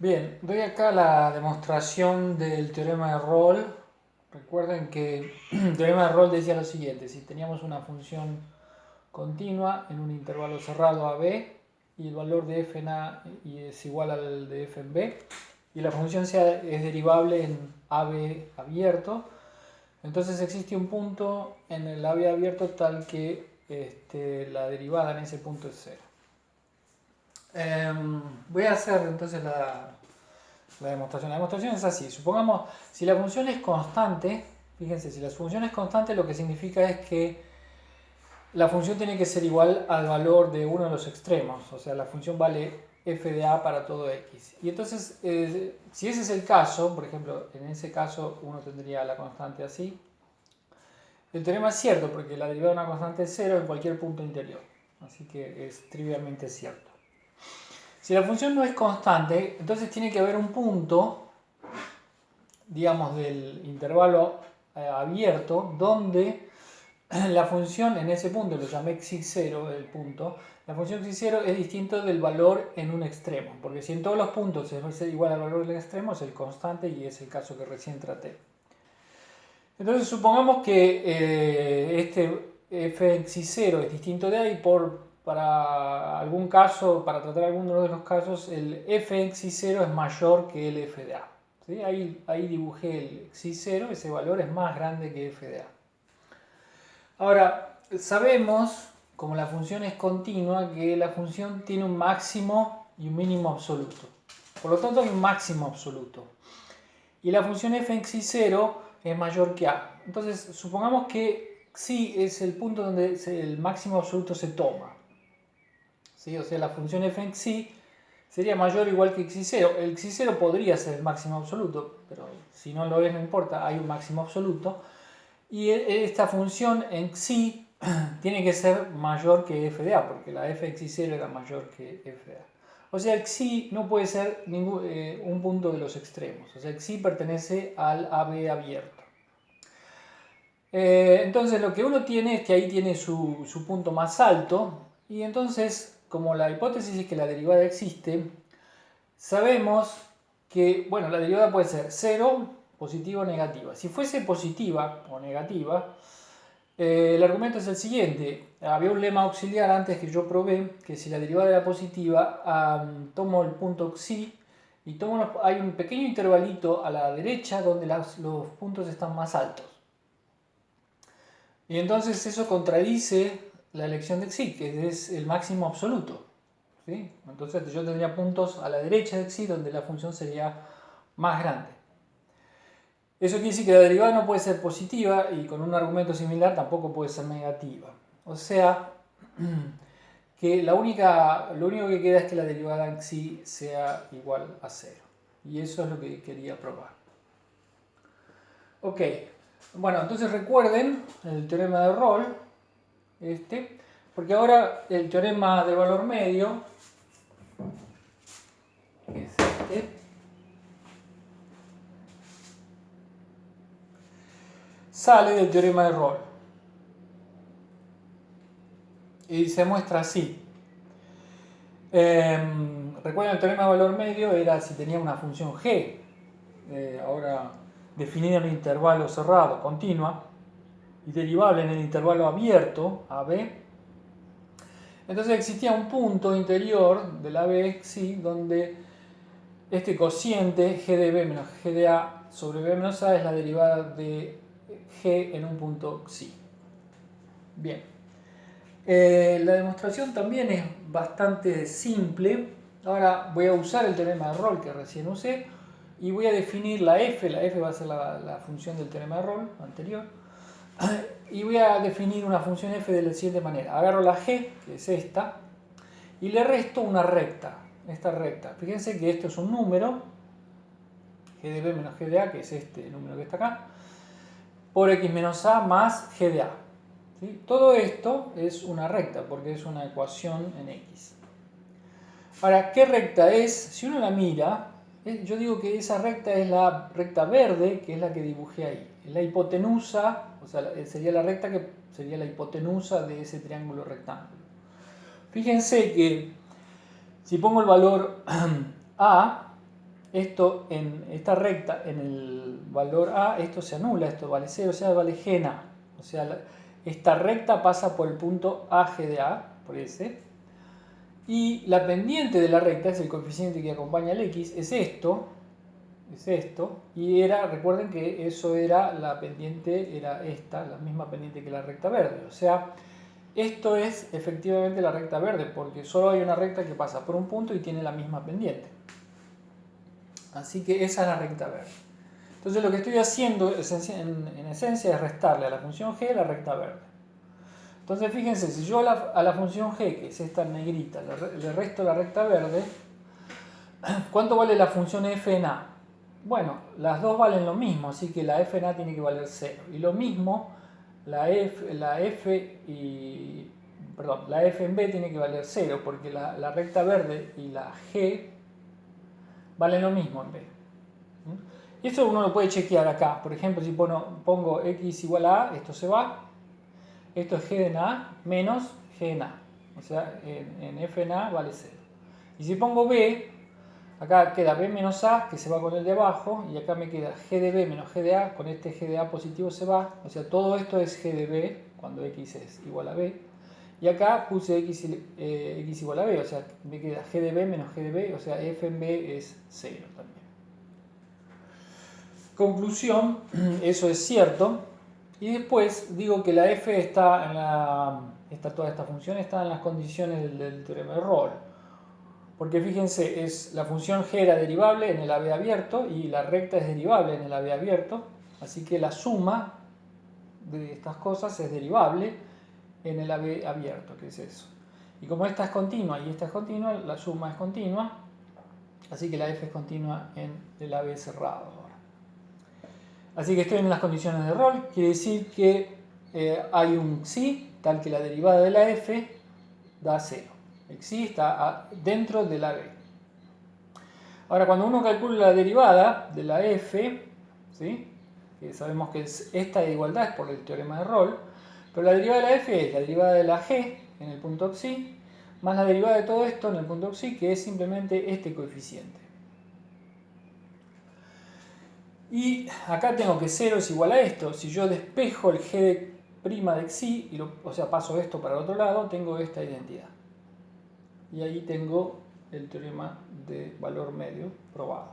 Bien, doy acá la demostración del teorema de Rolle. Recuerden que el teorema de Rolle decía lo siguiente: si teníamos una función continua en un intervalo cerrado a b y el valor de f en a y es igual al de f en b y la función es derivable en ab abierto, entonces existe un punto en el ab abierto tal que la derivada en ese punto es cero. Voy a hacer entonces la demostración. La demostración es así. Supongamos, si la función es constante, fíjense, si la función es constante, lo que significa es que la función tiene que ser igual al valor de uno de los extremos. O sea, la función vale f de a para todo x. Y entonces, si ese es el caso, por ejemplo, en ese caso uno tendría la constante así. El teorema es cierto porque la derivada de una constante es cero en cualquier punto interior. Así que es trivialmente cierto. Si la función no es constante, entonces tiene que haber un punto, digamos, del intervalo abierto, donde la función en ese punto, lo llamé xi0, el punto, la función xi0 es distinto del valor en un extremo, porque si en todos los puntos es igual al valor del extremo, es el constante y es el caso que recién traté. Entonces supongamos que este f xi0 es distinto de a y para algún caso, para tratar alguno de los casos, el f en xi0 es mayor que el f de a. ¿Sí? Ahí dibujé el xi0, ese valor es más grande que f de a. Ahora, sabemos, como la función es continua, que la función tiene un máximo y un mínimo absoluto. Por lo tanto, hay un máximo absoluto. Y la función f en xi0 es mayor que a. Entonces, supongamos que xi es el punto donde el máximo absoluto se toma. ¿Sí? O sea, la función f en xi sería mayor o igual que xi0. El xi0 podría ser el máximo absoluto, pero si no lo es, no importa, hay un máximo absoluto. Y esta función en xi tiene que ser mayor que f de a, porque la f de xi0 era mayor que f de a. O sea, el xi no puede ser un punto de los extremos. O sea, el xi pertenece al ab abierto. Entonces lo que uno tiene es que ahí tiene su punto más alto. Y entonces, como la hipótesis es que la derivada existe, sabemos que, bueno, la derivada puede ser 0, positiva o negativa. Si fuese positiva o negativa, el argumento es el siguiente. Había un lema auxiliar antes que yo probé, que si la derivada era positiva, tomo el punto xi y hay un pequeño intervalito a la derecha donde los puntos están más altos. Y entonces eso contradice la elección de xi, que es el máximo absoluto. ¿Sí? Entonces yo tendría puntos a la derecha de xi donde la función sería más grande. Eso quiere decir que la derivada no puede ser positiva y con un argumento similar tampoco puede ser negativa. O sea, que lo único que queda es que la derivada en sí sea igual a 0. Y eso es lo que quería probar. Ok, bueno, entonces recuerden el teorema de Rolle, porque ahora el teorema del valor medio, que es sale del teorema de Rolle. Y se muestra así. Recuerden, el teorema de valor medio era si tenía una función g, ahora definida en un intervalo cerrado, continua, y derivable en el intervalo abierto, AB. Entonces existía un punto interior del AB xi donde este cociente g de b menos g de a sobre b menos a es la derivada de g en un punto xi. Bien. La demostración también es bastante simple. Ahora voy a usar el teorema de Rolle que recién usé y voy a definir la f va a ser la función del teorema de Rolle anterior, y voy a definir una función f de la siguiente manera. Agarro la g, que es esta, y le resto una recta, esta recta. Fíjense que esto es un número, g de b menos g de a, que es este número que está acá, por x menos a más g de a. ¿Sí? Todo esto es una recta porque es una ecuación en x. Ahora, ¿qué recta es? Si uno la mira, yo digo que esa recta es la recta verde, que es la que dibujé ahí. Es la hipotenusa, o sea, sería la recta que sería la hipotenusa de ese triángulo rectángulo. Fíjense que si pongo el valor a, esto en esta recta, en el valor A, esto se anula, esto vale 0, o sea, vale g en A. O sea, esta recta pasa por el punto AG de A, por ese. Y la pendiente de la recta, es el coeficiente que acompaña al X, es esto. Y recuerden que eso era la pendiente, era esta, la misma pendiente que la recta verde. O sea, esto es efectivamente la recta verde, porque solo hay una recta que pasa por un punto y tiene la misma pendiente. Así que esa es la recta verde. Entonces lo que estoy haciendo en esencia es restarle a la función g la recta verde. Entonces fíjense, si yo a la función g, que es esta negrita, le resto la recta verde, ¿cuánto vale la función f en a? Bueno, las dos valen lo mismo, así que la f en a tiene que valer 0. Y lo mismo, la f en b tiene que valer 0, porque la recta verde y la g valen lo mismo en b. Y eso uno lo puede chequear acá. Por ejemplo, si pongo x igual a a, esto se va. Esto es g en a menos g en a. O sea, en f en a vale 0. Y si pongo b, acá queda b menos a, que se va con el de abajo. Y acá me queda g de b menos g de a. Con este g de a positivo se va. O sea, todo esto es g de b cuando x es igual a b. Y acá puse x igual a b. O sea, me queda g de b menos g de b. O sea, f en b es 0 también. Conclusión, eso es cierto. Y después digo que la f está toda esta función está en las condiciones del teorema de Rolle. Porque fíjense, la función g era derivable en el AB abierto y la recta es derivable en el AB abierto. Así que la suma de estas cosas es derivable en el AB abierto, que es eso. Y como esta es continua y esta es continua, la suma es continua. Así que la f es continua en el AB cerrado. Así que estoy en las condiciones de Rolle, quiere decir que hay un xi, tal que la derivada de la f da 0. El xi está dentro de la b. Ahora, cuando uno calcula la derivada de la f, ¿sí? Que sabemos que esta de igualdad es por el teorema de Rolle, pero la derivada de la f es la derivada de la g en el punto xi, más la derivada de todo esto en el punto xi, que es simplemente este coeficiente. Y acá tengo que 0 es igual a esto. Si yo despejo el g de xi, o sea, paso esto para el otro lado, tengo esta identidad. Y ahí tengo el teorema de valor medio probado.